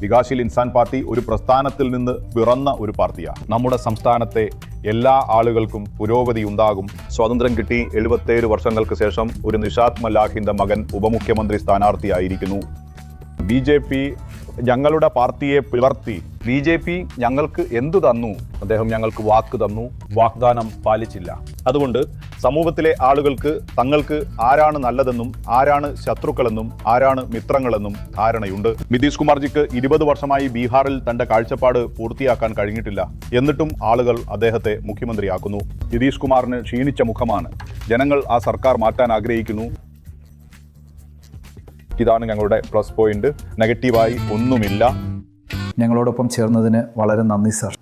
Vikassheel Insaan party ഒരു പ്രസ്ഥാനത്തിൽ നിന്ന് പിറന്ന ഒരു പാർട്ടിയാണ്. നമ്മുടെ സംസ്ഥാനത്തെ എല്ലാ ആളുകൾക്കും പുരോഗതി ഉണ്ടാകും. സ്വാതന്ത്ര്യം കിട്ടി 77 വർഷങ്ങൾക്ക് ശേഷം ഒരു നിഷാദ് മലാഖിന്റെ മകൻ ഉപമുഖ്യമന്ത്രി സ്ഥാനാർത്ഥിയായിരിക്കുന്നു. BJP ഞങ്ങളുടെ പാർട്ടിയെ പിളർത്തി. BJP ഞങ്ങൾക്ക് എന്തു തന്നു? അദ്ദേഹം ഞങ്ങൾക്ക് വാക്ക് തന്നു, വാഗ്ദാനം പാലിച്ചില്ല. അതുകൊണ്ട് സമൂഹത്തിലെ ആളുകൾക്ക് തങ്ങൾക്ക് ആരാണ് നല്ലതെന്നും ആരാണ് ശത്രുക്കളെന്നും ആരാണ് മിത്രങ്ങളെന്നും ധാരണയുണ്ട്. നിതീഷ് കുമാർജിക്ക് 20 വർഷമായി ബീഹാറിൽ തന്റെ കാഴ്ചപ്പാട് പൂർത്തിയാക്കാൻ കഴിഞ്ഞിട്ടില്ല. എന്നിട്ടും ആളുകൾ അദ്ദേഹത്തെ മുഖ്യമന്ത്രിയാക്കുന്നു. നിതീഷ് കുമാറിന് ക്ഷീണിച്ച മുഖമാണ്. ജനങ്ങൾ ആ സർക്കാർ മാറ്റാൻ ആഗ്രഹിക്കുന്നു. ഇതാണ് ഞങ്ങളുടെ പ്ലസ് പോയിന്റ്. നെഗറ്റീവായി ഒന്നുമില്ല. ഞങ്ങളോടൊപ്പം ചേർന്നതിന് വളരെ നന്ദി സർ.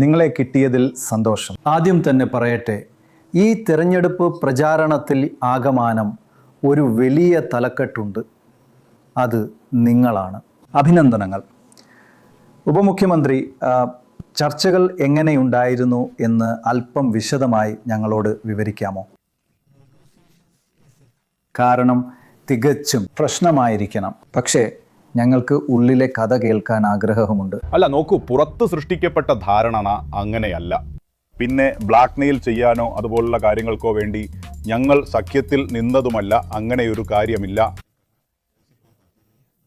നിങ്ങളെ കിട്ടിയതിൽ സന്തോഷം. ആദ്യം തന്നെ പറയട്ടെ, ഈ തിരഞ്ഞെടുപ്പ് പ്രചാരണത്തിൽ ആകമാനം ഒരു വലിയ തലക്കെട്ടുണ്ട്. അത് നിങ്ങളാണ്. അഭിനന്ദനങ്ങൾ. ഉപമുഖ്യമന്ത്രി, ചർച്ചകൾ എങ്ങനെയുണ്ടായിരുന്നു എന്ന് അല്പം വിശദമായി ഞങ്ങളോട് വിവരിക്കാമോ? കാരണം തികച്ചും പ്രശ്നമായിരിക്കണം, പക്ഷേ ഞങ്ങൾക്ക് ഉള്ളിലെ കഥ കേൾക്കാൻ ആഗ്രഹമുണ്ട്. അല്ല, നോക്കൂ, പുറത്ത് സൃഷ്ടിക്കപ്പെട്ട ധാരണ അങ്ങനെയല്ല. പിന്നെ ബ്ലാക്ക് മെയിൽ ചെയ്യാനോ അതുപോലുള്ള കാര്യങ്ങൾക്കോ വേണ്ടി ഞങ്ങൾ സഖ്യത്തിൽ നിന്നതുമല്ല. അങ്ങനെയൊരു കാര്യമില്ല.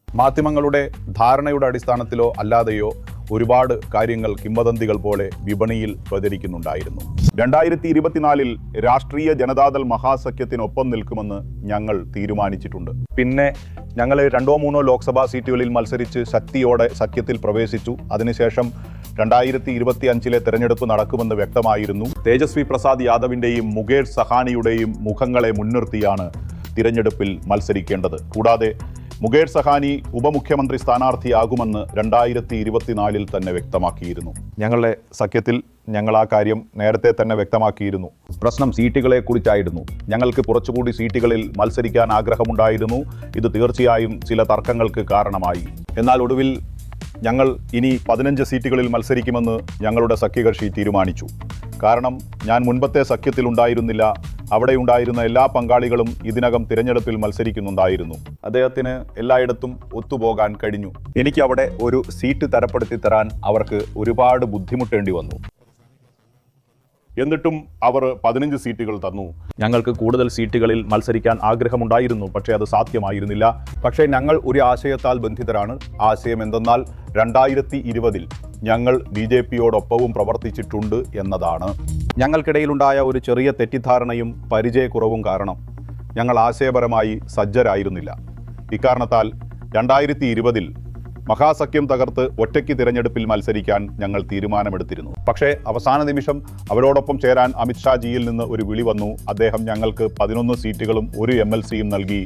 മാധ്യമങ്ങളുടെ ധാരണയുടെ അടിസ്ഥാനത്തിലോ അല്ലാതെയോ ഒരുപാട് കാര്യങ്ങൾ കിംവദന്തികൾ പോലെ വിപണിയിൽ പ്രചരിക്കുന്നുണ്ടായിരുന്നു. 2024 രാഷ്ട്രീയ ജനതാദൾ മഹാസഖ്യത്തിനൊപ്പം നിൽക്കുമെന്ന് ഞങ്ങൾ തീരുമാനിച്ചിട്ടുണ്ട്. പിന്നെ ഞങ്ങൾ 2-3 ലോക്സഭാ സീറ്റുകളിൽ മത്സരിച്ച് ശക്തിയോടെ സഖ്യത്തിൽ പ്രവേശിച്ചു. അതിനുശേഷം 2025 തെരഞ്ഞെടുപ്പ് നടക്കുമെന്ന് വ്യക്തമായിരുന്നു. തേജസ്വി പ്രസാദ് യാദവിൻ്റെയും മുകേഷ് സഹാനിയുടെയും മുഖങ്ങളെ മുൻനിർത്തിയാണ് തിരഞ്ഞെടുപ്പിൽ മത്സരിക്കേണ്ടത്. കൂടാതെ മുകേഷ് സഹാനി ഉപമുഖ്യമന്ത്രി സ്ഥാനാർത്ഥിയാകുമെന്ന് 2024 തന്നെ വ്യക്തമാക്കിയിരുന്നു. ഞങ്ങളുടെ സഖ്യത്തിൽ ഞങ്ങൾ ആ കാര്യം നേരത്തെ തന്നെ വ്യക്തമാക്കിയിരുന്നു. പ്രശ്നം സീറ്റുകളെ കുറിച്ചായിരുന്നു. ഞങ്ങൾക്ക് കുറച്ചുകൂടി സീറ്റുകളിൽ മത്സരിക്കാൻ ആഗ്രഹമുണ്ടായിരുന്നു. ഇത് തീർച്ചയായും ചില തർക്കങ്ങൾക്ക് കാരണമായി. എന്നാൽ ഒടുവിൽ ഞങ്ങൾ ഇനി 15 സീറ്റുകളിൽ മത്സരിക്കുമെന്ന് ഞങ്ങളുടെ സഖ്യകക്ഷി തീരുമാനിച്ചു. കാരണം ഞാൻ മുൻപത്തെ സഖ്യത്തിൽ ഉണ്ടായിരുന്നില്ല. അവിടെ ഉണ്ടായിരുന്ന എല്ലാ പങ്കാളികളും ഇതിനകം തിരഞ്ഞെടുപ്പിൽ മത്സരിക്കുന്നുണ്ടായിരുന്നു. അദ്ദേഹത്തിന് എല്ലായിടത്തും ഒത്തുപോകാൻ കഴിഞ്ഞു. എനിക്ക് അവിടെ ഒരു സീറ്റ് തരപ്പെടുത്തി തരാൻ അവർക്ക് ഒരുപാട് ബുദ്ധിമുട്ടേണ്ടി വന്നു. എന്നിട്ടും അവർ 15 സീറ്റുകൾ തന്നു. ഞങ്ങൾക്ക് കൂടുതൽ സീറ്റുകളിൽ മത്സരിക്കാൻ ആഗ്രഹമുണ്ടായിരുന്നു, പക്ഷേ അത് സാധ്യമായിരുന്നില്ല. പക്ഷേ ഞങ്ങൾ ഒരു ആശയത്താൽ ബന്ധിതരാണ്. ആശയം എന്തെന്നാൽ 2020 ഞങ്ങൾ BJPയോടൊപ്പവും പ്രവർത്തിച്ചിട്ടുണ്ട് എന്നതാണ്. ഞങ്ങൾക്കിടയിലുണ്ടായ ഒരു ചെറിയ തെറ്റിദ്ധാരണയും പരിചയക്കുറവും കാരണം ഞങ്ങൾ ആശയപരമായി സജ്ജരായിരുന്നില്ല. ഇക്കാരണത്താൽ 2020 മഹാസഖ്യം തകർത്ത് ഒറ്റയ്ക്ക് തിരഞ്ഞെടുപ്പിൽ മത്സരിക്കാൻ ഞങ്ങൾ തീരുമാനമെടുത്തിരുന്നു. പക്ഷേ അവസാന നിമിഷം അവരോടൊപ്പം ചേരാൻ അമിത്ഷാജിയിൽ നിന്ന് ഒരു വിളി വന്നു. അദ്ദേഹം ഞങ്ങൾക്ക് 11 സീറ്റുകളും 1 MLCയും നൽകി.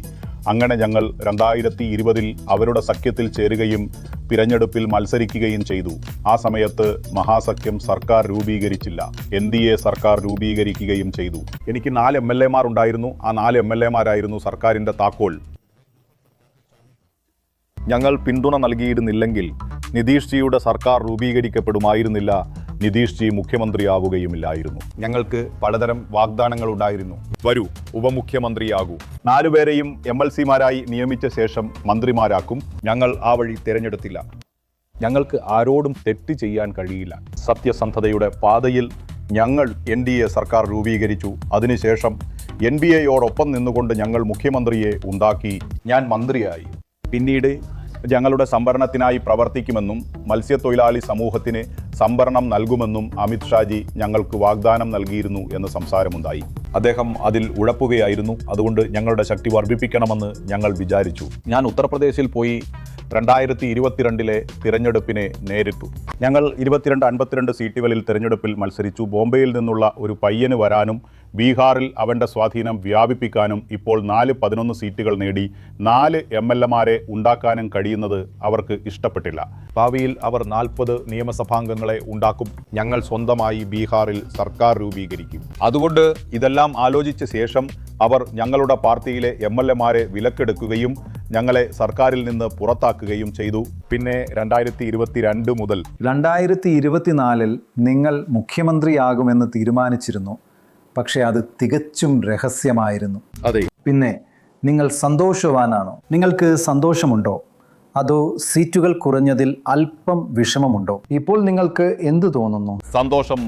അങ്ങനെ ഞങ്ങൾ 2020 അവരുടെ സഖ്യത്തിൽ ചേരുകയും തിരഞ്ഞെടുപ്പിൽ മത്സരിക്കുകയും ചെയ്തു. ആ സമയത്ത് മഹാസഖ്യം സർക്കാർ രൂപീകരിച്ചില്ല. NDA സർക്കാർ രൂപീകരിക്കുകയും ചെയ്തു. എനിക്ക് 4 MLAമാർ ഉണ്ടായിരുന്നു. ആ 4 MLAമാരായിരുന്നു സർക്കാരിൻ്റെ താക്കോൽ. ഞങ്ങൾ പിന്തുണ നൽകിയിരുന്നില്ലെങ്കിൽ നിതീഷ് ജിയുടെ സർക്കാർ രൂപീകരിക്കപ്പെടുമായിരുന്നില്ല. നിതീഷ് ജി മുഖ്യമന്ത്രിയാവുകയുമില്ലായിരുന്നു. ഞങ്ങൾക്ക് പലതരം വാഗ്ദാനങ്ങൾ ഉണ്ടായിരുന്നു. വരൂ, ഉപമുഖ്യമന്ത്രിയാകൂ, 4 പേരെയും MLCമാരായി നിയമിച്ച ശേഷം മന്ത്രിമാരാക്കും. ഞങ്ങൾ ആ വഴി തിരഞ്ഞെടുത്തില്ല. ഞങ്ങൾക്ക് ആരോടും തെറ്റ് ചെയ്യാൻ കഴിയില്ല. സത്യസന്ധതയുടെ പാതയിൽ ഞങ്ങൾ NDA സർക്കാർ രൂപീകരിച്ചു. അതിനുശേഷം NBAയോടൊപ്പം നിന്നുകൊണ്ട് ഞങ്ങൾ മുഖ്യമന്ത്രിയെ ഉണ്ടാക്കി. ഞാൻ മന്ത്രിയായി. പിന്നീട് ഞങ്ങളുടെ സംവരണത്തിനായി പ്രവർത്തിക്കുമെന്നും മത്സ്യത്തൊഴിലാളി സമൂഹത്തിന് സംവരണം നൽകുമെന്നും അമിത്ഷാജി ഞങ്ങൾക്ക് വാഗ്ദാനം നൽകിയിരുന്നു എന്ന് സംസാരമുണ്ടായി. അദ്ദേഹം അതിൽ ഉഴപ്പുകയായിരുന്നു. അതുകൊണ്ട് ഞങ്ങളുടെ ശക്തി വർദ്ധിപ്പിക്കണമെന്ന് ഞങ്ങൾ വിചാരിച്ചു. ഞാൻ ഉത്തർപ്രദേശിൽ പോയി 2022 തിരഞ്ഞെടുപ്പിനെ നേരിട്ടു. ഞങ്ങൾ 52-52 സീറ്റുകളിൽ തിരഞ്ഞെടുപ്പിൽ മത്സരിച്ചു. ബോംബെയിൽ നിന്നുള്ള ഒരു പയ്യന് വരാനും ബീഹാറിൽ അവൻ്റെ സ്വാധീനം വ്യാപിപ്പിക്കാനും ഇപ്പോൾ 11 സീറ്റുകൾ നേടി 4 MLAമാരെ ഉണ്ടാക്കാനും കഴിയുന്നത് അവർക്ക് ഇഷ്ടപ്പെട്ടില്ല. ഭാവിയിൽ അവർ 40 നിയമസഭാംഗങ്ങളെ ഉണ്ടാക്കും. ഞങ്ങൾ സ്വന്തമായി ബീഹാറിൽ സർക്കാർ രൂപീകരിക്കും. അതുകൊണ്ട് ഇതെല്ലാം ആലോചിച്ച ശേഷം അവർ ഞങ്ങളുടെ പാർട്ടിയിലെ MLAമാരെ വിലക്കെടുക്കുകയും ഞങ്ങളെ സർക്കാരിൽ നിന്ന് പുറത്താക്കുകയും ചെയ്തു. പിന്നെ 2022 മുതൽ 2024 നിങ്ങൾ മുഖ്യമന്ത്രിയാകുമെന്ന് തീരുമാനിച്ചിരുന്നു. പക്ഷേ അത് തികച്ചും രഹസ്യമായിരുന്നു. അതെ. പിന്നെ നിങ്ങൾ സന്തോഷവാനാണോ? നിങ്ങൾക്ക് സന്തോഷമുണ്ടോ? അതോ സീറ്റുകൾ കുറഞ്ഞതിൽ അല്പം വിഷമമുണ്ടോ? ഇപ്പോൾ നിങ്ങൾക്ക് എന്തു തോന്നുന്നു? സന്തോഷം.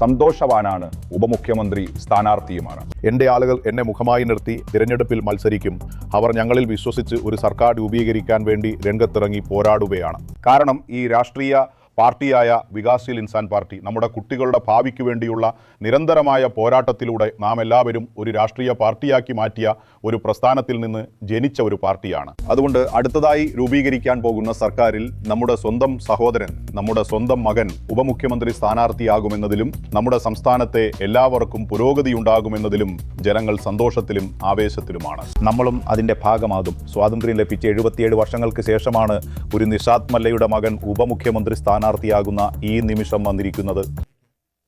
സന്തോഷവാനാണ്. ഉപമുഖ്യമന്ത്രി സ്ഥാനാർത്ഥിയുമാണ്. എൻ്റെ ആളുകൾ എന്നെ മുഖമായി നിർത്തി തിരഞ്ഞെടുപ്പിൽ മത്സരിക്കും. അവർ ഞങ്ങളിൽ വിശ്വസിച്ച് ഒരു സർക്കാർ രൂപീകരിക്കാൻ വേണ്ടി രംഗത്തിറങ്ങി പോരാടുകയാണ്. കാരണം ഈ രാഷ്ട്രീയ പാർട്ടിയായ വികാസ്ശീൽ ഇൻസാൻ പാർട്ടി നമ്മുടെ കുട്ടികളുടെ ഭാവിക്ക് വേണ്ടിയുള്ള നിരന്തരമായ പോരാട്ടത്തിലൂടെ നാം എല്ലാവരും ഒരു രാഷ്ട്രീയ പാർട്ടിയാക്കി മാറ്റിയ ഒരു പ്രസ്ഥാനത്തിൽ നിന്ന് ജനിച്ച ഒരു പാർട്ടിയാണ്. അതുകൊണ്ട് അടുത്തതായി രൂപീകരിക്കാൻ പോകുന്ന സർക്കാരിൽ നമ്മുടെ സ്വന്തം സഹോദരൻ, നമ്മുടെ സ്വന്തം മകൻ ഉപമുഖ്യമന്ത്രി സ്ഥാനാർത്ഥിയാകുമെന്നതിലും നമ്മുടെ സംസ്ഥാനത്തെ എല്ലാവർക്കും പുരോഗതി ഉണ്ടാകുമെന്നതിലും ജനങ്ങൾ സന്തോഷത്തിലും ആവേശത്തിലുമാണ്. നമ്മളും അതിൻ്റെ ഭാഗമാകും. സ്വാതന്ത്ര്യം ലഭിച്ച 77 വർഷങ്ങൾക്ക് ശേഷമാണ് ഒരു നിഷാദ് മല്ലയുടെ മകൻ ഉപമുഖ്യമന്ത്രി സ്ഥാനാർത്ഥിയാകുന്ന ഈ നിമിഷം വന്നിരിക്കുന്നത്.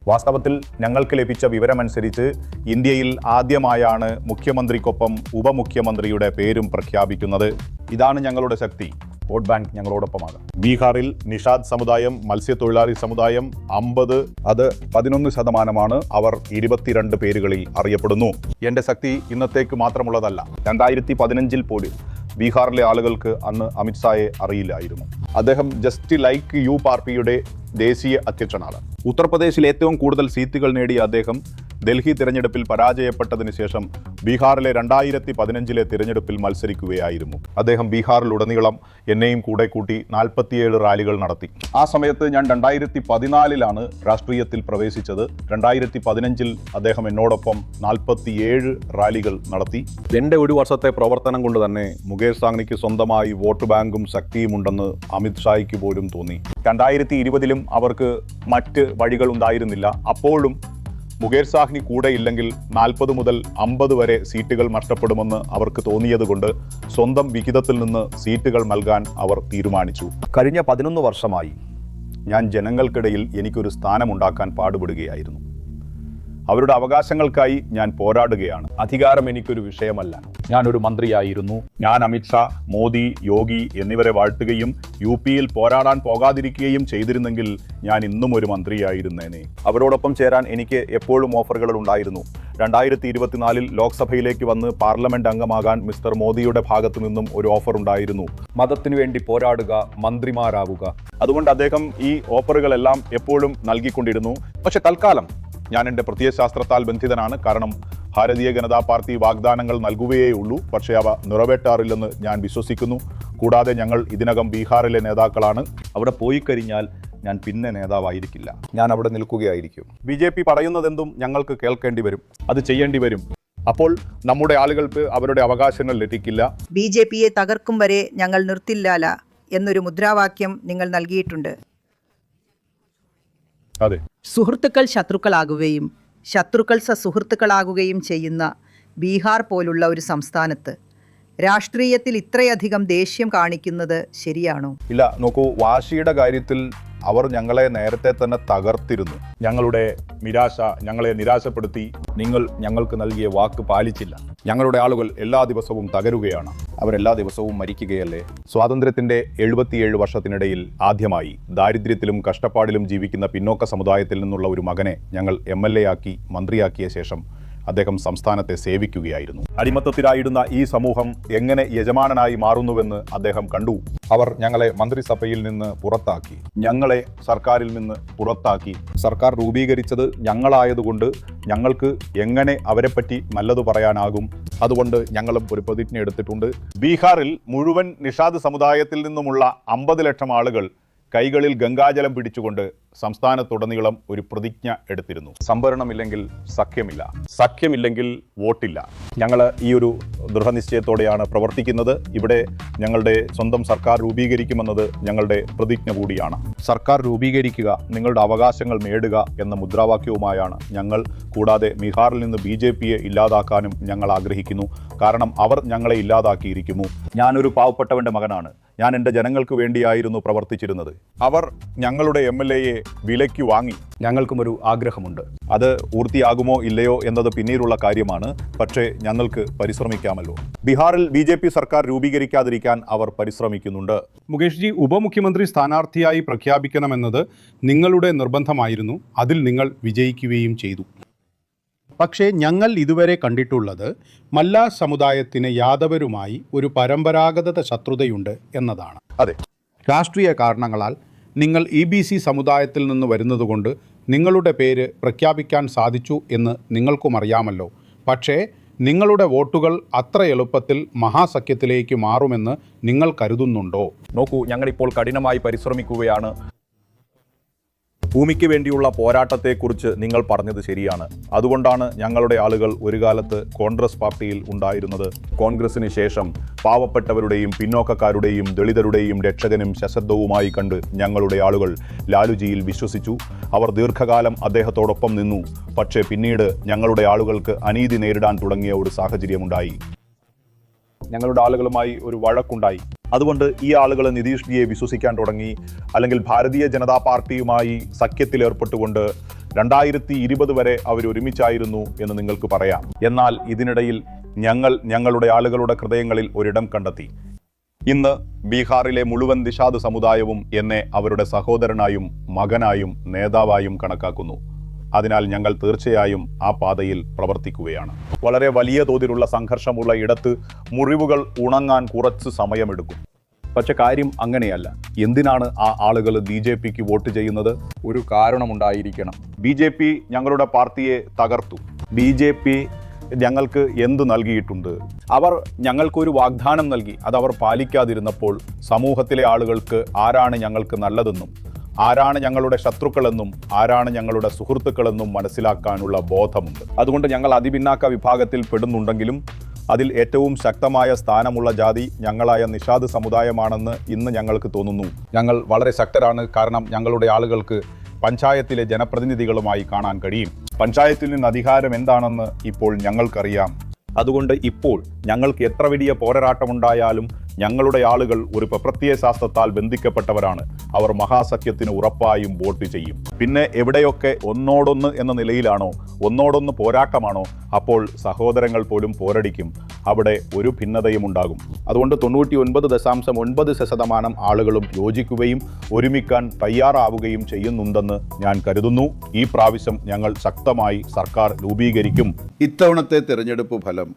വാസ്തവത്തിൽ ഞങ്ങൾക്ക് ലഭിച്ച വിവരമനുസരിച്ച് ഇന്ത്യയിൽ ആദ്യമായാണ് മുഖ്യമന്ത്രിക്കൊപ്പം ഉപമുഖ്യമന്ത്രിയുടെ പേരും പ്രഖ്യാപിക്കുന്നത്. ഇതാണ് ഞങ്ങളുടെ ശക്തി. Vote bank ഞങ്ങളോടൊപ്പമാകാം. ബീഹാറിൽ നിഷാദ് സമുദായം, മത്സ്യത്തൊഴിലാളി സമുദായം 50, അത് 11%. അവർ 22 പേരുകളിൽ അറിയപ്പെടുന്നു. എൻ്റെ ശക്തി ഇന്നത്തേക്ക് മാത്രമുള്ളതല്ല. 2015 പോലും ബീഹാറിലെ ആളുകൾക്ക് അന്ന് അമിത്ഷായെ അറിയില്ലായിരുന്നു. അദ്ദേഹം ജസ്റ്റ് ലൈക്ക് യു പാർട്ടിയുടെ ദേശീയ അധ്യക്ഷനാണ്. ഉത്തർപ്രദേശിൽ ഏറ്റവും കൂടുതൽ സീറ്റുകൾ നേടിയ അദ്ദേഹം ഡൽഹി തിരഞ്ഞെടുപ്പിൽ പരാജയപ്പെട്ടതിന് ശേഷം ബീഹാറിലെ 2015 തിരഞ്ഞെടുപ്പിൽ മത്സരിക്കുകയായിരുന്നു. അദ്ദേഹം ബീഹാറിലുടനീളം എന്നെയും കൂടെ കൂട്ടി 47 റാലികൾ നടത്തി. ആ സമയത്ത് ഞാൻ 2014 രാഷ്ട്രീയത്തിൽ പ്രവേശിച്ചത്. 2015 അദ്ദേഹം എന്നോടൊപ്പം 47 റാലികൾ നടത്തി. എൻ്റെ ഒരു വർഷത്തെ പ്രവർത്തനം കൊണ്ട് തന്നെ മുകേഷ് സാഹ്നിക്ക് സ്വന്തമായി വോട്ട് ബാങ്കും ശക്തിയും ഉണ്ടെന്ന് അമിത്ഷായ്ക്ക് പോലും തോന്നി. 2020 അവർക്ക് മറ്റ് വഴികൾ ഉണ്ടായിരുന്നില്ല. അപ്പോഴും മുകേഷ് സാഹ്നി കൂടെ ഇല്ലെങ്കിൽ 40 മുതൽ 50 വരെ സീറ്റുകൾ നഷ്ടപ്പെടുമെന്ന് അവർക്ക് തോന്നിയതുകൊണ്ട് സ്വന്തം വിഹിതത്തിൽ നിന്ന് സീറ്റുകൾ നൽകാൻ അവർ തീരുമാനിച്ചു. കഴിഞ്ഞ 11 വർഷമായി ഞാൻ ജനങ്ങൾക്കിടയിൽ എനിക്കൊരു സ്ഥാനമുണ്ടാക്കാൻ പാടുപെടുകയായിരുന്നു. അവരുടെ അവകാശങ്ങൾക്കായി ഞാൻ പോരാടുകയാണ്. അധികാരം എനിക്കൊരു വിഷയമല്ല. ഞാനൊരു മന്ത്രിയായിരുന്നു. ഞാൻ അമിത്ഷാ, മോദി, യോഗി എന്നിവരെ വാഴ്ത്തുകയും UPയിൽ പോരാടാൻ പോകാതിരിക്കുകയും ചെയ്തിരുന്നെങ്കിൽ ഞാൻ ഇന്നും ഒരു മന്ത്രിയായിരുന്നേനെ. അവരോടൊപ്പം ചേരാൻ എനിക്ക് എപ്പോഴും ഓഫറുകൾ ഉണ്ടായിരുന്നു. 2024 ലോക്സഭയിലേക്ക് വന്ന് പാർലമെന്റ് അംഗമാകാൻ മിസ്റ്റർ മോദിയുടെ ഭാഗത്തു നിന്നും ഒരു ഓഫർ ഉണ്ടായിരുന്നു. മതത്തിനു വേണ്ടി പോരാടുക, മന്ത്രിമാരാവുക. അതുകൊണ്ട് അദ്ദേഹം ഈ ഓഫറുകളെല്ലാം എപ്പോഴും നൽകിക്കൊണ്ടിരുന്നു. പക്ഷെ തൽക്കാലം ഞാൻ എൻ്റെ പ്രത്യയശാസ്ത്രത്താൽ ബന്ധിതനാണ്. കാരണം ഭാരതീയ ജനതാ പാർട്ടി വാഗ്ദാനങ്ങൾ നൽകുകയേ ഉള്ളൂ, പക്ഷേ അവ നിറവേറ്റാറില്ലെന്ന് ഞാൻ വിശ്വസിക്കുന്നു. കൂടാതെ ഞങ്ങൾ ഇതിനകം ബീഹാറിലെ നേതാക്കളാണ്. അവിടെ പോയി കഴിഞ്ഞാൽ ഞാൻ പിന്നെ നേതാവായിരിക്കില്ല. ഞാൻ അവിടെ നിൽക്കുകയായിരിക്കും. BJP പറയുന്നതെന്തും ഞങ്ങൾക്ക് കേൾക്കേണ്ടി വരും, അത് ചെയ്യേണ്ടി വരും. അപ്പോൾ നമ്മുടെ ആളുകൾക്ക് അവരുടെ അവകാശങ്ങൾ ലഭിക്കില്ല. BJPയെ തകർക്കും വരെ ഞങ്ങൾ നിർത്തില്ലാല എന്നൊരു മുദ്രാവാക്യം നിങ്ങൾ നൽകിയിട്ടുണ്ട്. അതെ, സുഹൃത്തുക്കൾ ശത്രുക്കളാകുകയും ശത്രുക്കൾ സുഹൃത്തുക്കളാകുകയും ചെയ്യുന്ന ബീഹാർ പോലുള്ള ഒരു സംസ്ഥാനത്ത് രാഷ്ട്രീയത്തിൽ ഇത്രയധികം ദേഷ്യം കാണിക്കുന്നത് ശരിയാണോ? ഇല്ല. നോക്കൂ, വാശിയുടെ കാര്യത്തിൽ അവർ ഞങ്ങളെ നേരത്തെ തന്നെ തകർത്തിരുന്നു. ഞങ്ങളുടെ നിരാശ ഞങ്ങളെ നിരാശപ്പെടുത്തി. നിങ്ങൾ ഞങ്ങൾക്ക് നൽകിയ വാക്ക് പാലിച്ചില്ല. ഞങ്ങളുടെ ആളുകൾ എല്ലാ ദിവസവും തകരുകയാണ്. അവരെല്ലാ ദിവസവും മരിക്കുകയല്ലേ. സ്വാതന്ത്ര്യത്തിൻ്റെ 77 വർഷത്തിനിടയിൽ ആദ്യമായി ദാരിദ്ര്യത്തിലും കഷ്ടപ്പാടിലും ജീവിക്കുന്ന പിന്നോക്ക സമുദായത്തിൽ നിന്നുള്ള ഒരു മകനെ ഞങ്ങൾ MLA ആക്കി മന്ത്രിയാക്കിയ ശേഷം അദ്ദേഹം സംസ്ഥാനത്തെ സേവിക്കുകയായിരുന്നു. അടിമത്തത്തിലായിരുന്ന ഈ സമൂഹം എങ്ങനെ യജമാനനായി മാറുന്നുവെന്ന് അദ്ദേഹം കണ്ടു. അവർ ഞങ്ങളെ മന്ത്രിസഭയിൽ നിന്ന് പുറത്താക്കി, ഞങ്ങളെ സർക്കാരിൽ നിന്ന് പുറത്താക്കി. സർക്കാർ രൂപീകരിച്ചത് ഞങ്ങളായതുകൊണ്ട് ഞങ്ങൾക്ക് എങ്ങനെ അവരെപ്പറ്റി നല്ലത് പറയാനാകും? അതുകൊണ്ട് ഞങ്ങളും ഒരു പ്രതിജ്ഞ എടുത്തിട്ടുണ്ട്. ബീഹാറിൽ മുഴുവൻ നിഷാദ് സമുദായത്തിൽ നിന്നുമുള്ള 50 ലക്ഷം ആളുകൾ കൈകളിൽ ഗംഗാജലം പിടിച്ചുകൊണ്ട് സംസ്ഥാനത്തുടനീളം ഒരു പ്രതിജ്ഞ എടുത്തിരുന്നു. സംവരണമില്ലെങ്കിൽ സഖ്യമില്ല, സഖ്യമില്ലെങ്കിൽ വോട്ടില്ല. ഞങ്ങൾ ഈ ഒരു ദൃഢനിശ്ചയത്തോടെയാണ് പ്രവർത്തിക്കുന്നത്. ഇവിടെ ഞങ്ങളുടെ സ്വന്തം സർക്കാർ രൂപീകരിക്കുമെന്നത് ഞങ്ങളുടെ പ്രതിജ്ഞ കൂടിയാണ്. സർക്കാർ രൂപീകരിക്കുക, നിങ്ങളുടെ അവകാശങ്ങൾ നേടുക എന്ന മുദ്രാവാക്യവുമായാണ് ഞങ്ങൾ. കൂടാതെ ബീഹാറിൽ നിന്ന് BJPയെ ഇല്ലാതാക്കാനും ഞങ്ങൾ ആഗ്രഹിക്കുന്നു. കാരണം അവർ ഞങ്ങളെ ഇല്ലാതാക്കിയിരിക്കുന്നു. ഞാനൊരു പാവപ്പെട്ടവൻ്റെ മകനാണ്. ഞാൻ എൻ്റെ ജനങ്ങൾക്ക് വേണ്ടിയായിരുന്നു പ്രവർത്തിച്ചിരുന്നത്. അവർ ഞങ്ങളുടെ MLAയെ വിലയ്ക്ക് വാങ്ങി. ഞങ്ങൾക്കും ഒരു ആഗ്രഹമുണ്ട്. അത് പൂർത്തിയാകുമോ ഇല്ലയോ എന്നത് പിന്നീടുള്ള കാര്യമാണ്. പക്ഷേ ഞങ്ങൾക്ക് പരിശ്രമിക്കാമല്ലോ. ബീഹാറിൽ BJP സർക്കാർ രൂപീകരിക്കാതിരിക്കാൻ അവർ പരിശ്രമിക്കുന്നുണ്ട്. മുകേഷ് ജി, ഉപമുഖ്യമന്ത്രി സ്ഥാനാർത്ഥിയായി പ്രഖ്യാപിക്കണമെന്നത് നിങ്ങളുടെ നിർബന്ധമായിരുന്നു. അതിൽ നിങ്ങൾ വിജയിക്കുകയും ചെയ്തു. പക്ഷേ ഞങ്ങൾ ഇതുവരെ കണ്ടിട്ടുള്ളത് മല്ലാ സമുദായത്തിന് യാദവരുമായി ഒരു പരമ്പരാഗത ശത്രുതയുണ്ട് എന്നതാണ്. അതെ, രാഷ്ട്രീയ കാരണങ്ങളാൽ നിങ്ങൾ EBC സമുദായത്തിൽ നിന്ന് വരുന്നതുകൊണ്ട് നിങ്ങളുടെ പേര് പ്രഖ്യാപിക്കാൻ സാധിച്ചു എന്ന് നിങ്ങൾക്കും അറിയാമല്ലോ. പക്ഷേ നിങ്ങളുടെ വോട്ടുകൾ അത്ര എളുപ്പത്തിൽ മഹാസഖ്യത്തിലേക്ക് മാറുമെന്ന് നിങ്ങൾ കരുതുന്നുണ്ടോ? നോക്കൂ, ഞങ്ങളിപ്പോൾ കഠിനമായി പരിശ്രമിക്കുകയാണ്. ഭൂമിക്ക് വേണ്ടിയുള്ള പോരാട്ടത്തെക്കുറിച്ച് നിങ്ങൾ പറഞ്ഞത് ശരിയാണ്. അതുകൊണ്ടാണ് ഞങ്ങളുടെ ആളുകൾ ഒരു കാലത്ത് കോൺഗ്രസ് പാർട്ടിയിൽ ഉണ്ടായിരുന്നത്. കോൺഗ്രസിന് ശേഷം പാവപ്പെട്ടവരുടെയും പിന്നോക്കക്കാരുടെയും ദളിതരുടെയും രക്ഷകനും സശബ്ദവുമായി കണ്ട് ഞങ്ങളുടെ ആളുകൾ ലാലുജിയിൽ വിശ്വസിച്ചു. അവർ ദീർഘകാലം അദ്ദേഹത്തോടൊപ്പം നിന്നു. പക്ഷേ പിന്നീട് ഞങ്ങളുടെ ആളുകൾക്ക് അനീതി നേരിടാൻ തുടങ്ങിയ ഒരു സാഹചര്യമുണ്ടായി. ഞങ്ങളുടെ ആളുകളുമായി ഒരു വഴക്കുണ്ടായി. അതുകൊണ്ട് ഈ ആളുകൾ നിതീഷ് ജിയെ വിശ്വസിക്കാൻ തുടങ്ങി. അല്ലെങ്കിൽ ഭാരതീയ ജനതാ പാർട്ടിയുമായി സഖ്യത്തിലേർപ്പെട്ടുകൊണ്ട് 2020 വരെ അവർ ഒരുമിച്ചായിരുന്നു എന്ന് നിങ്ങൾക്ക് പറയാം. എന്നാൽ ഇതിനിടയിൽ ഞങ്ങളുടെ ആളുകളുടെ ഹൃദയങ്ങളിൽ ഒരിടം കണ്ടെത്തി. ഇന്ന് ബീഹാറിലെ മുഴുവൻ നിഷാദ് സമുദായവും എന്നെ അവരുടെ സഹോദരനായും മകനായും നേതാവായും കണക്കാക്കുന്നു. അതിനാൽ ഞങ്ങൾ തീർച്ചയായും ആ പാതയിൽ പ്രവർത്തിക്കുകയാണ്. വളരെ വലിയ തോതിലുള്ള സംഘർഷമുള്ള ഇടത്ത് മുറിവുകൾ ഉണങ്ങാൻ കുറച്ച് സമയമെടുക്കും. പക്ഷെ കാര്യം അങ്ങനെയല്ല. എന്തിനാണ് ആ ആളുകൾ BJPക്ക് വോട്ട് ചെയ്യുന്നത്? ഒരു കാരണമുണ്ടായിരിക്കണം. BJP ഞങ്ങളുടെ പാർട്ടിയെ തകർത്തു. BJP ഞങ്ങൾക്ക് എന്തു നൽകിയിട്ടുണ്ട്? അവർ ഞങ്ങൾക്കൊരു വാഗ്ദാനം നൽകി. അതവർ പാലിക്കാതിരുന്നപ്പോൾ സമൂഹത്തിലെ ആളുകൾക്ക് ആരാണ് ഞങ്ങൾക്ക് നല്ലതെന്നും ആരാണ് ഞങ്ങളുടെ ശത്രുക്കളെന്നും ആരാണ് ഞങ്ങളുടെ സുഹൃത്തുക്കളെന്നും മനസ്സിലാക്കാനുള്ള ബോധമുണ്ട്. അതുകൊണ്ട് ഞങ്ങൾ അതിപിന്നാക്ക വിഭാഗത്തിൽ പെടുന്നുണ്ടെങ്കിലും അതിൽ ഏറ്റവും ശക്തമായ സ്ഥാനമുള്ള ജാതി ഞങ്ങളായ നിഷാദ് സമുദായമാണെന്ന് ഇന്ന് ഞങ്ങൾക്ക് തോന്നുന്നു. ഞങ്ങൾ വളരെ ശക്തരാണ്. കാരണം ഞങ്ങളുടെ ആളുകൾക്ക് പഞ്ചായത്തിലെ ജനപ്രതിനിധികളുമായി കാണാൻ കഴിയും. പഞ്ചായത്തിൽ നിന്ന് അധികാരം എന്താണെന്ന് ഇപ്പോൾ ഞങ്ങൾക്കറിയാം. അതുകൊണ്ട് ഇപ്പോൾ ഞങ്ങൾക്ക് എത്ര വലിയ പോരാട്ടമുണ്ടായാലും ഞങ്ങളുടെ ആളുകൾ ഒരു പ്രത്യയശാസ്ത്രത്താൽ ബന്ധിക്കപ്പെട്ടവരാണ്. അവർ മഹാസഖ്യത്തിന് ഉറപ്പായും വോട്ട് ചെയ്യും. പിന്നെ എവിടെയൊക്കെ ഒന്നോടൊന്ന് എന്ന നിലയിലാണോ, ഒന്നോടൊന്ന് പോരാട്ടമാണോ, അപ്പോൾ സഹോദരങ്ങൾ പോലും പോരടിക്കും. അവിടെ ഒരു ഭിന്നതയും ഉണ്ടാകും. അതുകൊണ്ട് 99.9% ആളുകളും യോജിക്കുകയും ഒരുമിക്കാൻ തയ്യാറാവുകയും ചെയ്യുന്നുണ്ടെന്ന് ഞാൻ കരുതുന്നു. ഈ പ്രാവശ്യം ഞങ്ങൾ ശക്തമായി സർക്കാർ രൂപീകരിക്കും. ഇത്തവണത്തെ തിരഞ്ഞെടുപ്പ് ഫലം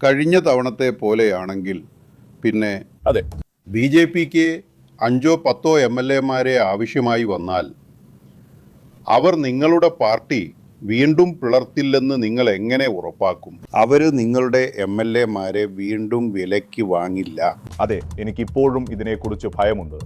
കഴിഞ്ഞ തവണത്തെ പോലെയാണെങ്കിൽ പിന്നെ അതെ, BJPക്ക് 5-10 MLA-മാരെ ആവശ്യമായി വന്നാൽ അവർ നിങ്ങളുടെ പാർട്ടി വീണ്ടും പിളർത്തില്ലെന്ന് നിങ്ങൾ എങ്ങനെ ഉറപ്പാക്കും? അവർ നിങ്ങളുടെ MLA-മാരെ വീണ്ടും വിലയ്ക്ക് വാങ്ങില്ല. അതെ, എനിക്കിപ്പോഴും ഇതിനെക്കുറിച്ച് ഭയമുണ്ട്.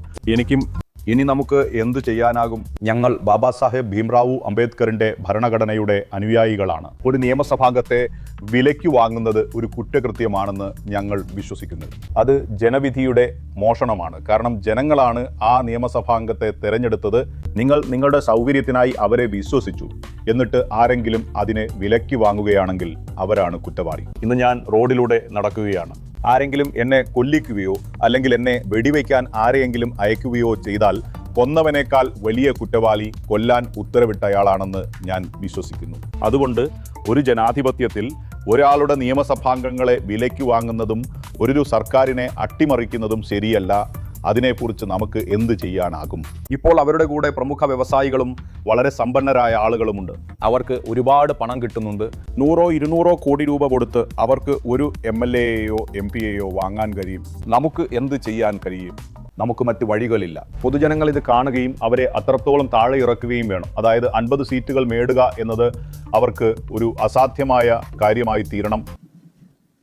ഇനി നമുക്ക് എന്തു ചെയ്യാനാകും? ഞങ്ങൾ ബാബാ സാഹേബ് ഭീംറാവു അംബേദ്കറിന്റെ ഭരണഘടനയുടെ അനുയായികളാണ്. ഒരു നിയമസഭാംഗത്തെ വിലയ്ക്ക് വാങ്ങുന്നത് ഒരു കുറ്റകൃത്യമാണെന്ന് ഞങ്ങൾ വിശ്വസിക്കുന്നു. അത് ജനവിധിയുടെ മോഷണമാണ്. കാരണം ജനങ്ങളാണ് ആ നിയമസഭാംഗത്തെ തെരഞ്ഞെടുത്തത്. നിങ്ങൾ നിങ്ങളുടെ സൗകര്യത്തിനായി അവരെ വിശ്വസിച്ചു. എന്നിട്ട് ആരെങ്കിലും അതിനെ വിലയ്ക്ക് വാങ്ങുകയാണെങ്കിൽ അവരാണ് കുറ്റവാളി. ഇന്ന് ഞാൻ റോഡിലൂടെ നടക്കുകയാണ്. ആരെങ്കിലും എന്നെ കൊല്ലിക്കുകയോ അല്ലെങ്കിൽ എന്നെ വെടിവെക്കാൻ ആരെയെങ്കിലും അയക്കുകയോ ചെയ്താൽ കൊന്നവനേക്കാൾ വലിയ കുറ്റവാളി കൊല്ലാൻ ഉത്തരവിട്ടയാളാണെന്ന് ഞാൻ വിശ്വസിക്കുന്നു. അതുകൊണ്ട് ഒരു ജനാധിപത്യത്തിൽ ഒരാളുടെ നിയമസഭാംഗങ്ങളെ വിലയ്ക്ക് വാങ്ങുന്നതും ഒരു സർക്കാരിനെ അട്ടിമറിക്കുന്നതും ശരിയല്ല. അതിനെക്കുറിച്ച് നമുക്ക് എന്ത് ചെയ്യാനാകും? ഇപ്പോൾ അവരുടെ കൂടെ പ്രമുഖ വ്യവസായികളും വളരെ സമ്പന്നരായ ആളുകളുമുണ്ട്. അവർക്ക് ഒരുപാട് പണം കിട്ടുന്നുണ്ട്. 100-200 കോടി രൂപ കൊടുത്ത് അവർക്ക് ഒരു MLA-യെയോ MP-യെയോ വാങ്ങാൻ കഴിയും. നമുക്ക് എന്ത് ചെയ്യാൻ കഴിയും? നമുക്ക് മറ്റ് വഴികളില്ല. പൊതുജനങ്ങൾ ഇത് കാണുകയും അവരെ അത്രത്തോളം താഴെ ഇറക്കുകയും വേണം. അതായത് 50 സീറ്റുകൾ നേടുക എന്നത് അവർക്ക് ഒരു അസാധ്യമായ കാര്യമായി തീരണം.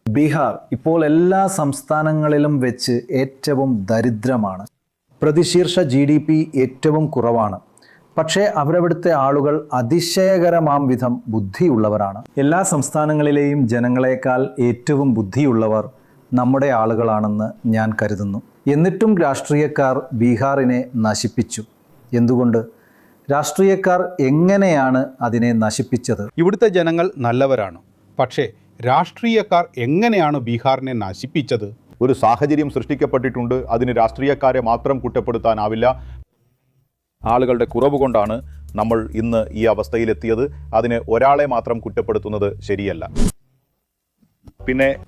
ബീഹാർ ഇപ്പോൾ എല്ലാ സംസ്ഥാനങ്ങളിലും വെച്ച് ഏറ്റവും ദരിദ്രമാണ്. പ്രതിശീർഷ GDP ഏറ്റവും കുറവാണ്. പക്ഷേ അവരവിടുത്തെ ആളുകൾ അതിശയകരമാം വിധം ബുദ്ധിയുള്ളവരാണ്. എല്ലാ സംസ്ഥാനങ്ങളിലെയും ജനങ്ങളെക്കാൾ ഏറ്റവും ബുദ്ധിയുള്ളവർ നമ്മുടെ ആളുകളാണെന്ന് ഞാൻ കരുതുന്നു. എന്നിട്ടും രാഷ്ട്രീയക്കാർ ബീഹാറിനെ നശിപ്പിച്ചു. എന്തുകൊണ്ട്? രാഷ്ട്രീയക്കാർ എങ്ങനെയാണ് അതിനെ നശിപ്പിച്ചത്? ഇവിടുത്തെ ജനങ്ങൾ നല്ലവരാണ്. പക്ഷേ രാഷ്ട്രീയക്കാർ എങ്ങനെയാണ് ബീഹാറിനെ നശിപ്പിച്ചത്? ഒരു സാഹചര്യം സൃഷ്ടിക്കപ്പെട്ടിട്ടുണ്ട്. അതിന് രാഷ്ട്രീയക്കാരെ മാത്രം കുറ്റപ്പെടുത്താനാവില്ല. ആളുകളുടെ കുറവ് കൊണ്ടാണ് നമ്മൾ ഇന്ന് ഈ അവസ്ഥയിലെത്തിയത്. അതിന് ഒരാളെ മാത്രം കുറ്റപ്പെടുത്തുന്നത് ശരിയല്ല.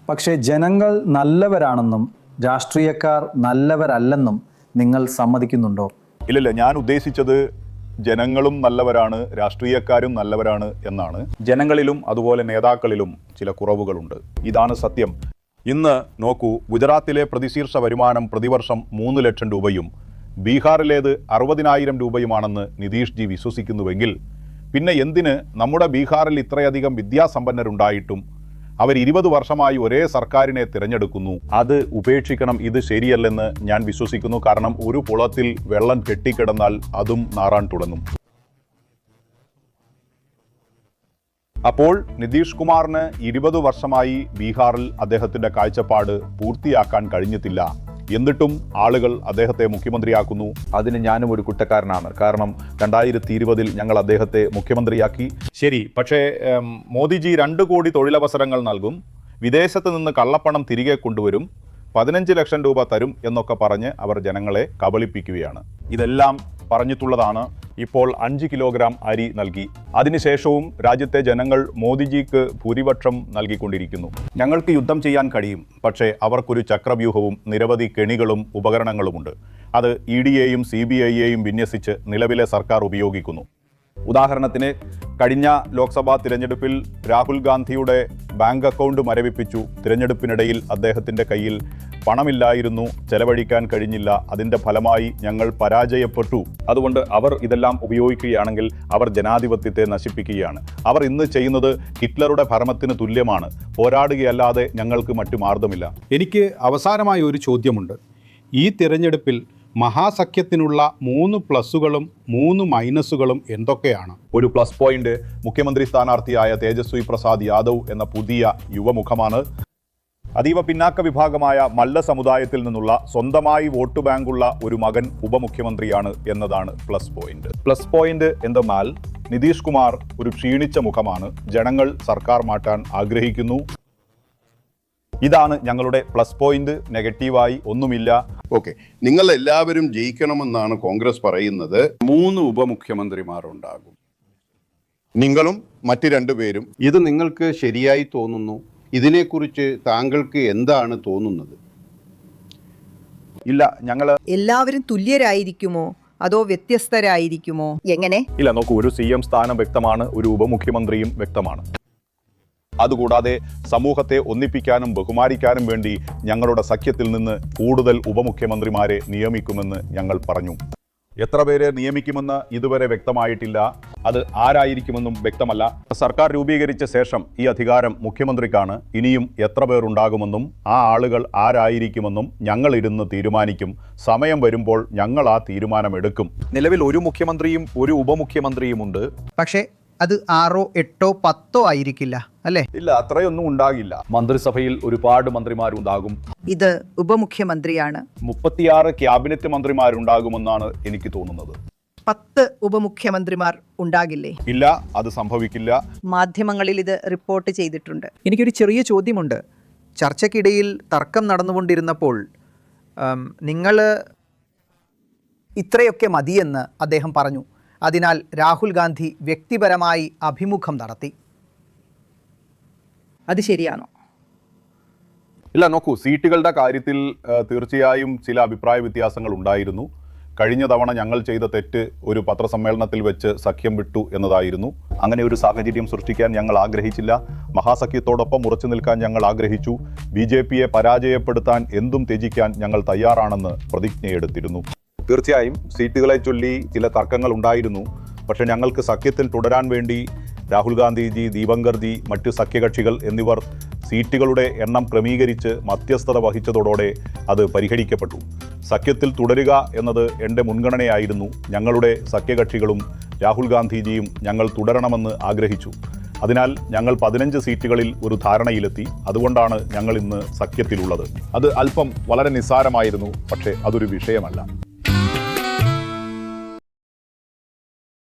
പക്ഷേ ജനങ്ങൾ നല്ലവരാണെന്നും രാഷ്ട്രീയക്കാർ നല്ലവരല്ലെന്നും നിങ്ങൾ സമ്മതിക്കുന്നുണ്ടോ? ഇല്ലല്ല, ഞാൻ ഉദ്ദേശിച്ചത് ജനങ്ങളും നല്ലവരാണ്, രാഷ്ട്രീയക്കാരും നല്ലവരാണ് എന്നാണ്. ജനങ്ങളിലും അതുപോലെ നേതാക്കളിലും ചില കുറവുകളുണ്ട്. ഇതാണ് സത്യം. ഇന്ന് നോക്കൂ, ഗുജറാത്തിലെ പ്രതിശീർഷ വരുമാനം പ്രതിവർഷം 3 ലക്ഷം രൂപയും ബീഹാറിലേത് 60,000 രൂപയുമാണെന്ന് നിതീഷ് ജി വിശ്വസിക്കുന്നുവെങ്കിൽ പിന്നെ എന്തിന് നമ്മുടെ ബീഹാറിൽ ഇത്രയധികം വിദ്യാസമ്പന്നരുണ്ടായിട്ടും അവർ 20 വർഷമായി ഒരേ സർക്കാരിനെ തിരഞ്ഞെടുക്കുന്നു? അത് ഉപേക്ഷിക്കണം. ഇത് ശരിയല്ലെന്ന് ഞാൻ വിശ്വസിക്കുന്നു. കാരണം ഒരു കുളത്തിൽ വെള്ളം കെട്ടിക്കിടന്നാൽ അതും നാറാൻ തുടങ്ങും. അപ്പോൾ നിതീഷ് കുമാറിന് 20 വർഷമായി ബീഹാറിൽ അദ്ദേഹത്തിൻ്റെ കാഴ്ചപ്പാട് പൂർത്തിയാക്കാൻ കഴിഞ്ഞിട്ടില്ല. എന്നിട്ടും ആളുകൾ അദ്ദേഹത്തെ മുഖ്യമന്ത്രിയാക്കുന്നു. അതിന് ഞാനും ഒരു കുറ്റക്കാരനാണ്. കാരണം 2020 ഞങ്ങൾ അദ്ദേഹത്തെ മുഖ്യമന്ത്രിയാക്കി. ശരി, പക്ഷേ മോദിജി 2 കോടി തൊഴിലവസരങ്ങൾ നൽകും, വിദേശത്ത് നിന്ന് കള്ളപ്പണം തിരികെ കൊണ്ടുവരും, 15 ലക്ഷം രൂപ തരും എന്നൊക്കെ പറഞ്ഞ് അവർ ജനങ്ങളെ കബളിപ്പിക്കുകയാണ്. ഇതെല്ലാം പറഞ്ഞിട്ടുള്ളതാണ്. ഇപ്പോൾ 5 കിലോഗ്രാം അരി നൽകി. അതിനുശേഷവും രാജ്യത്തെ ജനങ്ങൾ മോദിജിക്ക് ഭൂരിപക്ഷം നൽകിക്കൊണ്ടിരിക്കുന്നു. ഞങ്ങൾക്ക് യുദ്ധം ചെയ്യാൻ കഴിയും, പക്ഷേ അവർക്കൊരു ചക്രവ്യൂഹവും നിരവധി കെണികളും ഉപകരണങ്ങളുമുണ്ട്. അത് EDയെയും CBIയെയും വിന്യസിച്ച് നിലവിലെ സർക്കാർ ഉപയോഗിക്കുന്നു. ഉദാഹരണത്തിന് കഴിഞ്ഞ ലോക്സഭാ തിരഞ്ഞെടുപ്പിൽ രാഹുൽ ഗാന്ധിയുടെ ബാങ്ക് അക്കൗണ്ട് മരവിപ്പിച്ചു. തിരഞ്ഞെടുപ്പിനിടയിൽ അദ്ദേഹത്തിൻ്റെ കയ്യിൽ പണമില്ലായിരുന്നു, ചെലവഴിക്കാൻ കഴിഞ്ഞില്ല. അതിൻ്റെ ഫലമായി ഞങ്ങൾ പരാജയപ്പെട്ടു. അതുകൊണ്ട് അവർ ഇതെല്ലാം ഉപയോഗിക്കുകയാണെങ്കിൽ അവർ ജനാധിപത്യത്തെ നശിപ്പിക്കുകയാണ്. അവർ ഇന്ന് ചെയ്യുന്നത് ഹിറ്റ്ലറുടെ ഭരണത്തിന് തുല്യമാണ്. പോരാടുകയല്ലാതെ ഞങ്ങൾക്ക് മറ്റു മാർഗമില്ല. എനിക്ക് അവസാനമായി ഒരു ചോദ്യമുണ്ട്. ഈ തിരഞ്ഞെടുപ്പിൽ മഹാസഖ്യത്തിനുള്ള 3 പ്ലസുകളും 3 മൈനസുകളും എന്തൊക്കെയാണ്? ഒരു പ്ലസ് പോയിന്റ് മുഖ്യമന്ത്രി സ്ഥാനാർത്ഥിയായ തേജസ്വി പ്രസാദ് യാദവ് എന്ന പുതിയ യുവമുഖമാണ്. അതീവ പിന്നാക്ക വിഭാഗമായ മല്ല സമുദായത്തിൽ നിന്നുള്ള സ്വന്തമായി വോട്ട് ബാങ്കുള്ള ഒരു മകൻ ഉപമുഖ്യമന്ത്രിയാണ് എന്നതാണ് പ്ലസ് പോയിന്റ്. പ്ലസ് പോയിന്റ് എന്തെന്നാൽ നിതീഷ് കുമാർ ഒരു ക്ഷീണിച്ച മുഖമാണ്. ജനങ്ങൾ സർക്കാർ മാറ്റാൻ ആഗ്രഹിക്കുന്നു. ഇതാണ് ഞങ്ങളുടെ പ്ലസ് പോയിന്റ്. നെഗറ്റീവായി ഒന്നുമില്ല. ഓക്കെ, നിങ്ങൾ എല്ലാവരും ജയിക്കണമെന്നാണ് കോൺഗ്രസ് പറയുന്നത്. 3 ഉപമുഖ്യമന്ത്രിമാർ ഉണ്ടാകും, നിങ്ങളും മറ്റ് 2 പേരും. ഇത് നിങ്ങൾക്ക് ശരിയായി തോന്നുന്നു? ഇതിനെക്കുറിച്ച് താങ്കൾക്ക് എന്താണ് തോന്നുന്നത്? ഇല്ല, ഞങ്ങൾ എല്ലാവരും തുല്യരായിരിക്കുമോ അതോ വ്യത്യസ്തരായിരിക്കുമോ? എങ്ങനെ? ഇല്ല, നോക്കൂ, ഒരു CM സ്ഥാനം വ്യക്തമാണ്, ഒരു ഉപമുഖ്യമന്ത്രിയും വ്യക്തമാണ്. അതുകൂടാതെ സമൂഹത്തെ ഒന്നിപ്പിക്കാനും ബഹുമാനിക്കാനും വേണ്ടി ഞങ്ങളുടെ സഖ്യത്തിൽ നിന്ന് കൂടുതൽ ഉപമുഖ്യമന്ത്രിമാരെ നിയമിക്കുമെന്ന് ഞങ്ങൾ പറഞ്ഞു. എത്ര പേരെ നിയമിക്കുമെന്ന് ഇതുവരെ വ്യക്തമായിട്ടില്ല. അത് ആരായിരിക്കുമെന്നും വ്യക്തമല്ല. സർക്കാർ രൂപീകരിച്ച ശേഷം ഈ അധികാരം മുഖ്യമന്ത്രിക്കാണ്. ഇനിയും എത്ര പേരുണ്ടാകുമെന്നും ആ ആളുകൾ ആരായിരിക്കുമെന്നും ഞങ്ങളിരുന്ന് തീരുമാനിക്കും. സമയം വരുമ്പോൾ ഞങ്ങൾ ആ തീരുമാനമെടുക്കും. നിലവിൽ ഒരു മുഖ്യമന്ത്രിയും ഒരു ഉപമുഖ്യമന്ത്രിയുമുണ്ട്. പക്ഷേ അത് 6, 8, 10 ആയിരിക്കില്ല, അല്ലേ? ഇല്ല, അത്രയൊന്നും ഉണ്ടാകില്ല. മന്ത്രിസഭയിൽ ഒരുപാട് മന്ത്രിമാരുണ്ടാകും. ഇത് ഉപമുഖ്യമന്ത്രിയാണ്. 36 ക്യാബിനറ്റ് മന്ത്രിമാരുണ്ടാകുമെന്നാണ് എനിക്ക് തോന്നുന്നത്. 10 ഉപമുഖ്യമന്ത്രിമാർ ഉണ്ടാകില്ലേ? ഇല്ല, അത് സംഭവിക്കില്ല. മാധ്യമങ്ങളിൽ ഇത് റിപ്പോർട്ട് ചെയ്തിട്ടുണ്ട്. എനിക്കൊരു ചെറിയ ചോദ്യമുണ്ട്. ചർച്ചയ്ക്കിടയിൽ തർക്കം നടന്നുകൊണ്ടിരുന്നപ്പോൾ നിങ്ങൾ ഇത്രയൊക്കെ മതിയെന്ന് അദ്ദേഹം പറഞ്ഞു. അതിനാൽ രാഹുൽ ഗാന്ധി വ്യക്തിപരമായി അഭിമുഖം നടത്തി. അത് ശരിയാണോ? ഇല്ല, നോക്കൂ, സീറ്റുകളുടെ കാര്യത്തിൽ തീർച്ചയായും ചില അഭിപ്രായ വ്യത്യാസങ്ങൾ ഉണ്ടായിരുന്നു. കഴിഞ്ഞ തവണ ഞങ്ങൾ ചെയ്ത തെറ്റ് ഒരു പത്രസമ്മേളനത്തിൽ വെച്ച് സഖ്യം വിട്ടു എന്നതായിരുന്നു. അങ്ങനെ ഒരു സാഹചര്യം സൃഷ്ടിക്കാൻ ഞങ്ങൾ ആഗ്രഹിച്ചില്ല. മഹാസഖ്യത്തോടൊപ്പം ഉറച്ചു നിൽക്കാൻ ഞങ്ങൾ ആഗ്രഹിച്ചു. BJPയെ പരാജയപ്പെടുത്താൻ എന്തും ത്യജിക്കാൻ ഞങ്ങൾ തയ്യാറാണെന്ന് പ്രതിജ്ഞയെടുത്തിരുന്നു. തീർച്ചയായും സീറ്റുകളെ ചൊല്ലി ചില തർക്കങ്ങൾ ഉണ്ടായിരുന്നു. പക്ഷേ ഞങ്ങൾക്ക് സഖ്യത്തിൽ തുടരാൻ വേണ്ടി രാഹുൽ ഗാന്ധിജി, ദീപങ്കർജി, മറ്റ് സഖ്യകക്ഷികൾ എന്നിവർ സീറ്റുകളുടെ എണ്ണം ക്രമീകരിച്ച് മധ്യസ്ഥത വഹിച്ചതോടെ അത് പരിഹരിക്കപ്പെട്ടു. സഖ്യത്തിൽ തുടരുക എന്നത് എൻ്റെ മുൻഗണനയായിരുന്നു. ഞങ്ങളുടെ സഖ്യകക്ഷികളും രാഹുൽ ഗാന്ധിജിയും ഞങ്ങൾ തുടരണമെന്ന് ആഗ്രഹിച്ചു. അതിനാൽ ഞങ്ങൾ 15 സീറ്റുകളിൽ ഒരു ധാരണയിലെത്തി. അതുകൊണ്ടാണ് ഞങ്ങൾ ഇന്ന് സഖ്യത്തിലുള്ളത്. അത് അല്പം വളരെ നിസ്സാരമായിരുന്നു, പക്ഷേ അതൊരു വിഷയമല്ല.